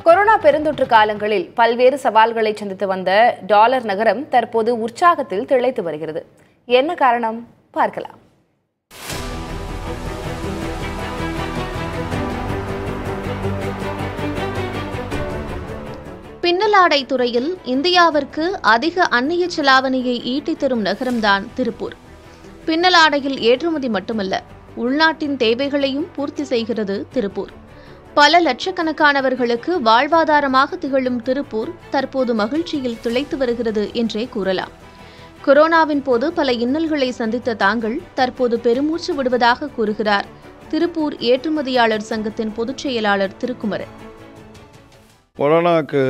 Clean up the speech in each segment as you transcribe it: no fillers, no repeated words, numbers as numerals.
Corona பெருந்தொற்று காலங்களில் பல்வேறு சவால்களை சந்தித்து வந்த டாலர் நகரம் தற்போது உற்சாகத்தில் திளைத்து வருகிறது. என்ன காரணம் பார்க்கலாம். பின்னலாடை துறையில் இந்தியாவிற்கு அதிக அந்நிய செலாவணியை ஈட்டித் தரும் நகரம்தான் திருப்பூர். பின்னலாடையில் ஏற்றுமதி மட்டுமல்ல, உள்நாட்டின் தேவைகளையும் பூர்த்தி செய்கிறது திருப்பூர். பல லட்சக்கணக்கானவர்களுக்கு வாழ்வாதாரமாக திகழும் திருப்பூர் தற்போது மகிழ்ச்சியில் திளைத்து வருகிறது என்றே கூறலாம். கொரோனாவின் போது பல இன்னல்களை சந்தித்த தாங்கள் தற்போது பெருமூச்சு விடுவதாக கூறுகிறார் திருப்பூர் ஏற்றுமதியாளர் சங்கத்தின் பொதுச் செயலாளர் திருக்குமரன். கொரோனாவுக்கு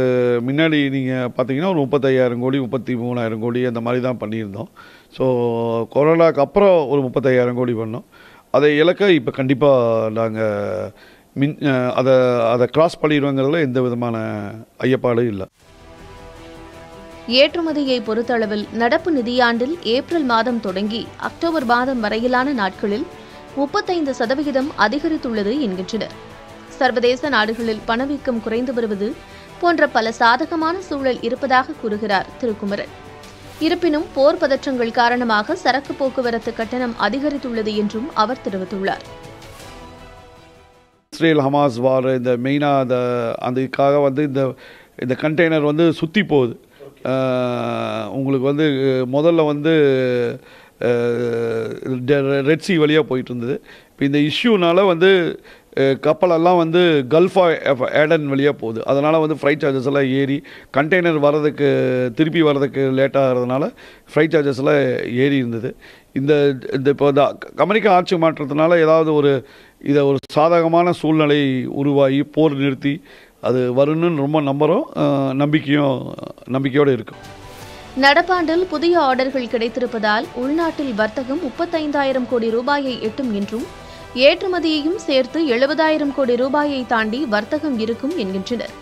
முன்னாடி நீங்கள் பார்த்தீங்கன்னா ஒரு 35,000 கோடி 33,000 கோடி அந்த மாதிரி தான் பண்ணியிருந்தோம். ஸோ கொரோனாவுக்கு அப்புறம் ஒரு 35,000 கோடி பண்ணோம். அதை இலக்க இப்போ கண்டிப்பாக நாங்கள் அதை கிராஸ் பண்ணிடுவோங்கிறதுல எந்த விதமான ஐயப்பாடும் இல்லை. ஏற்றுமதியை பொறுத்தளவில் நடப்பு நிதியாண்டில் ஏப்ரல் மாதம் தொடங்கி அக்டோபர் மாதம் வரையிலான நாட்களில் 35% அதிகரித்துள்ளது என்கின்றனர். சர்வதேச நாடுகளில் பணவீக்கம் குறைந்து வருவது போன்ற பல சாதகமான சூழல் இருப்பதாக கூறுகிறார் திருக்குமரன். இருப்பினும் போர் பதற்றங்கள் காரணமாக சரக்கு போக்குவரத்து கட்டணம் அதிகரித்துள்ளது என்றும் அவர் தெரிவித்துள்ளார். இஸ்ரேல் ஹமாஸ் வார் இந்த மெயினாக அதுக்காக இந்த கண்டெய்னர் சுற்றி போகுது. உங்களுக்கு முதல்ல ரெட் சி வழியாக போயிட்டு இருந்தது. இப்போ இந்த இஷ்யூனால கப்பலெல்லாம் கல்ஃப் ஆஃப் ஏடன் வழியாக போகுது. அதனால் ஃப்ரைட் சார்ஜஸ் எல்லாம் ஏறி கண்டெய்னர் திருப்பி வர்றதுக்கு லேட்டாகிறதுனால ஃப்ரைட் சார்ஜஸ் எல்லாம் ஏறி இருந்தது. இப்போ அமெரிக்கா ஆட்சி மாற்றத்தினால ஏதாவது இதை ஒரு சாதகமான சூழ்நிலை உருவாகி போர் நிறுத்தி அது வரும்னு ரொம்ப நம்புகிறோம். நம்பிக்கையோடு இருக்கும். நடப்பாண்டில் புதிய ஆர்டர்கள் கிடைத்திருப்பதால் உள்நாட்டில் வர்த்தகம் 35,000 கோடி ரூபாயை எட்டும் என்றும் ஏற்றுமதியையும் சேர்த்து 70,000 கோடி ரூபாயை தாண்டி வர்த்தகம் இருக்கும் என்கின்றனர்.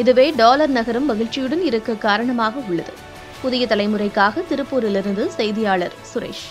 இதுவே டாலர் நகரம் மகிழ்ச்சியுடன் இருக்க காரணமாக உள்ளது. புதிய தலைமுறைக்காக திருப்பூரிலிருந்து செய்தியாளர் சுரேஷ்.